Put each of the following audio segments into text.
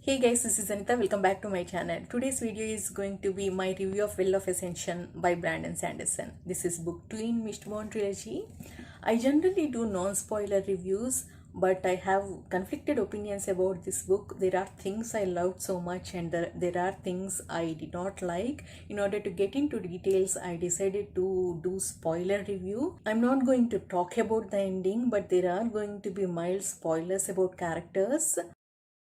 Hey guys, this is Anita. Welcome back to my channel. Today's video is going to be my review of Well of Ascension by Brandon Sanderson. This is book 2 in Mistborn trilogy. I generally do non-spoiler reviews, but I have conflicted opinions about this book. There are things I loved so much and there are things I did not like. In order to get into details, I decided to do spoiler review. I'm not going to talk about the ending, but there are going to be mild spoilers about characters.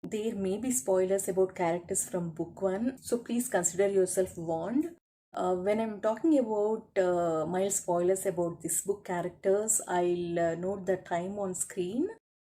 There may be spoilers about characters from book 1, so please consider yourself warned. When I'm talking about mild spoilers about this book characters, I'll note the time on screen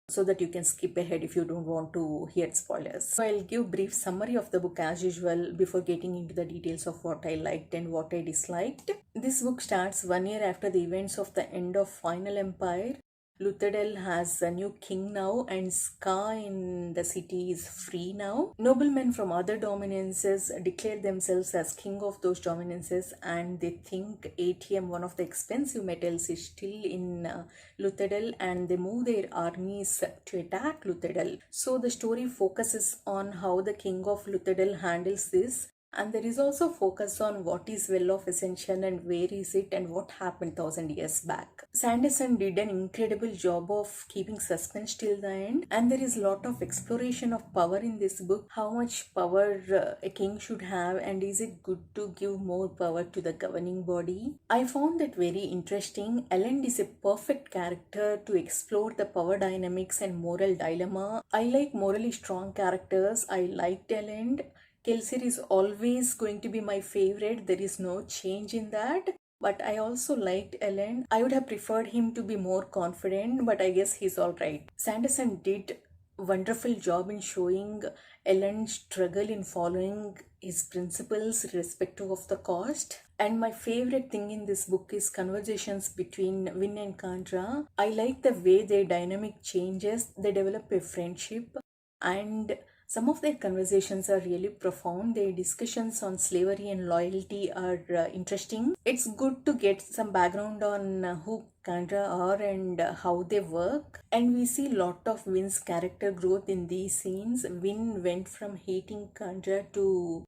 so that you can skip ahead if you don't want to hear spoilers. So I'll give brief summary of the book as usual before getting into the details of what I liked and what I disliked. This book starts 1 year after the events of the end of Final Empire. Luthadel has a new king now and Ska in the city is free now. Noblemen from other dominances declare themselves as king of those dominances and they think ATM, one of the expensive metals, is still in Luthadel and they move their armies to attack Luthadel. So the story focuses on how the king of Luthadel handles this. And there is also focus on what is Well of Ascension and where is it and what happened 1000 years back. Sanderson did an incredible job of keeping suspense till the end, and there is a lot of exploration of power in this book. How much power a king should have, and is it good to give more power to the governing body? I found that very interesting. Ellen is a perfect character to explore the power dynamics and moral dilemma. I like morally strong characters. I liked Ellen. Kelsier is always going to be my favorite. There is no change in that. But I also liked Ellen. I would have preferred him to be more confident, but I guess he's alright. Sanderson did a wonderful job in showing Ellen's struggle in following his principles irrespective of the cost. And my favorite thing in this book is conversations between Win and Kandra. I like the way their dynamic changes. They develop a friendship and some of their conversations are really profound. Their discussions on slavery and loyalty are interesting. It's good to get some background on who Kandra are and how they work. And we see a lot of Win's character growth in these scenes. Win went from hating Kandra to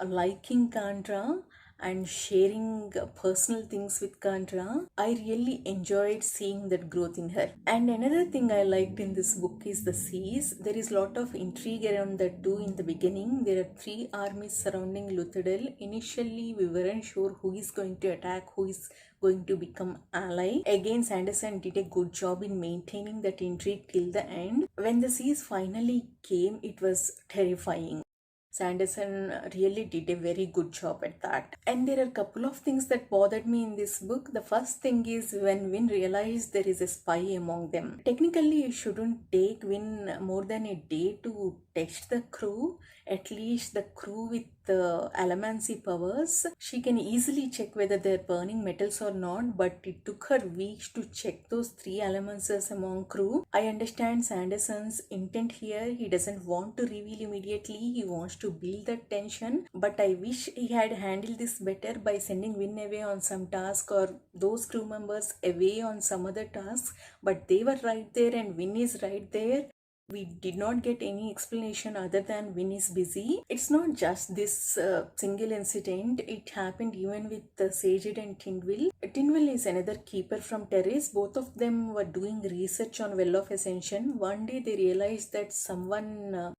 liking Kandra and sharing personal things with Kandra. I really enjoyed seeing that growth in her. And another thing I liked in this book is the seas. There is a lot of intrigue around that too in the beginning. There are 3 armies surrounding Luthadel. Initially, we weren't sure who is going to attack, who is going to become ally. Again, Sanderson did a good job in maintaining that intrigue till the end. When the seas finally came, it was terrifying. Sanderson really did a very good job at that. And there are a couple of things that bothered me in this book. The first thing is when Win realized there is a spy among them. Technically, you shouldn't take Win more than a day to test the crew. At least the crew with the allomancy powers, she can easily check whether they're burning metals or not, but it took her weeks to check those 3 allomancers among crew. I understand Sanderson's intent here. He doesn't want to reveal immediately. He wants to build that tension, but I wish he had handled this better by sending Win away on some task or those crew members away on some other tasks, but they were right there and Win is right there. We did not get any explanation other than Win is busy. It's not just this single incident. It happened even with Saged and Tindwill. Tindwill is another keeper from Terrace. Both of them were doing research on Well of Ascension. One day they realized that someone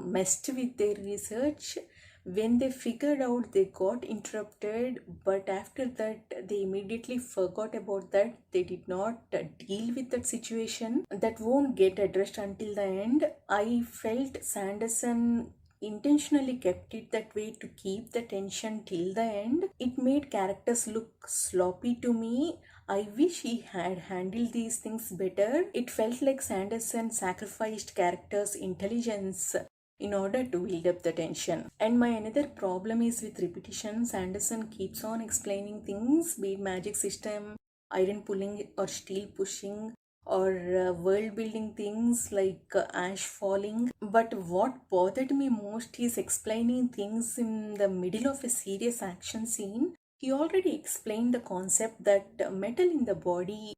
messed with their research. When they figured out, they got interrupted, but after that they immediately forgot about that. They did not deal with that situation. That won't get addressed until the end. I felt Sanderson intentionally kept it that way to keep the tension till the end. It made characters look sloppy to me. I wish he had handled these things better. It felt like Sanderson sacrificed characters' intelligence in order to build up the tension. And my another problem is with repetition. Sanderson keeps on explaining things, be it magic system, iron pulling or steel pushing, or world building things like ash falling. But what bothered me most is explaining things in the middle of a serious action scene. He already explained the concept that metal in the body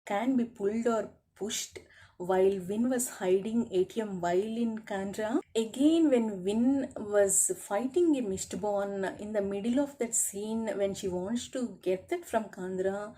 can be pulled or pushed. while Win was hiding ATM while in Kandra. Again, when Win was fighting a Mistborn in the middle of that scene when she wants to get that from Kandra,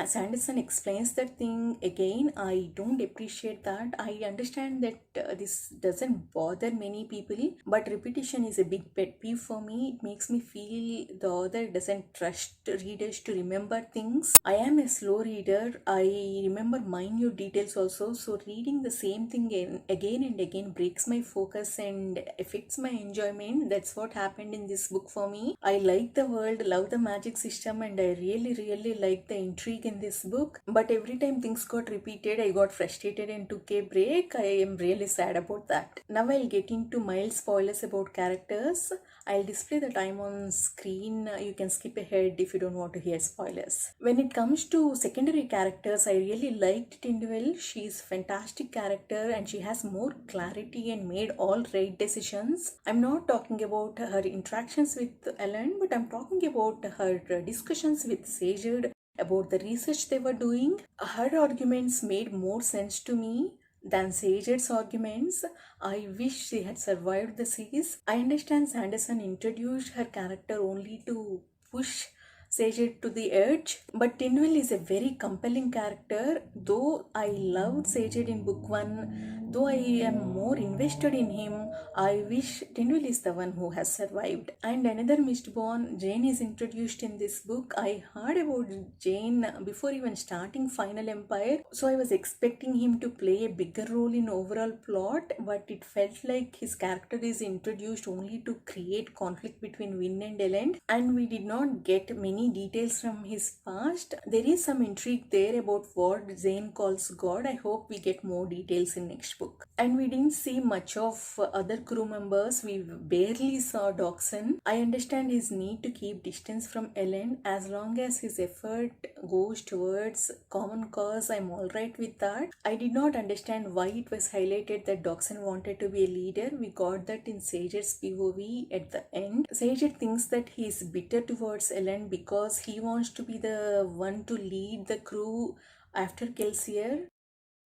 Sanderson explains that thing again. I don't appreciate that. I understand that this doesn't bother many people, but repetition is a big pet peeve for me. It makes me feel the author doesn't trust readers to remember things. I am a slow reader. I remember minute details also, so reading the same thing again and again breaks my focus and affects my enjoyment. That's what happened in this book for me. I like the world, love the magic system, and I really like the intrigue in this book. But every time things got repeated, I got frustrated and took a break. I am really sad about that. Now I'll get into mild spoilers about characters. I'll display the time on screen. You can skip ahead if you don't want to hear spoilers. When it comes to secondary characters, I really liked Tindwell. She's a fantastic character and she has more clarity and made all right decisions. I'm not talking about her interactions with Ellen, but I'm talking about her discussions with Saged about the research they were doing. Her arguments made more sense to me than Sage's arguments. I wish she had survived the series. I understand Sanderson introduced her character only to push Sage to the edge, but Tindwell is a very compelling character. Though I loved Sage in book 1, though I am more invested in him, I wish Tindwell is the one who has survived. And another Mistborn, Jane, is introduced in this book. I heard about Jane before even starting Final Empire, so I was expecting him to play a bigger role in overall plot, but it felt like his character is introduced only to create conflict between Win and Ellen, and we did not get many details from his past. There is some intrigue there about what Zane calls God. I hope we get more details in next book. And we didn't see much of other crew members. We barely saw Dawson. I understand his need to keep distance from Ellen. As long as his effort goes towards common cause, I'm alright with that. I did not understand why it was highlighted that Dawson wanted to be a leader. We got that in Sage's POV at the end. Sage thinks that he is bitter towards Ellen because he wants to be the one to lead the crew after Kelsier.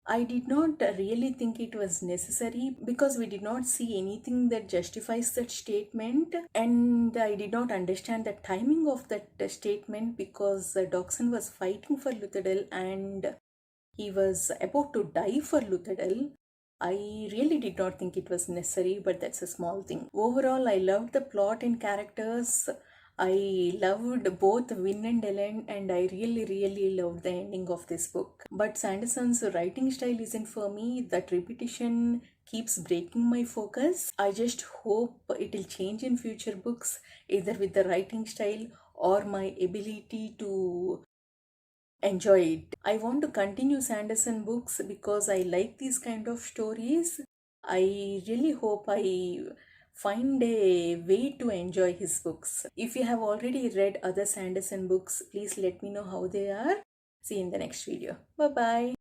I did not really think it was necessary because we did not see anything that justifies that statement, and I did not understand the timing of that statement because Dawson was fighting for Luthadel and he was about to die for Luthadel. I really did not think it was necessary, but that's a small thing. Overall, I loved the plot and characters. I loved both Win and Ellen, and I really loved the ending of this book. But Sanderson's writing style isn't for me. That repetition keeps breaking my focus. I just hope it will change in future books, either with the writing style or my ability to enjoy it. I want to continue Sanderson books because I like these kind of stories. I really hope I find a way to enjoy his books. If you have already read other Sanderson books, please let me know how they are. See you in the next video. Bye bye.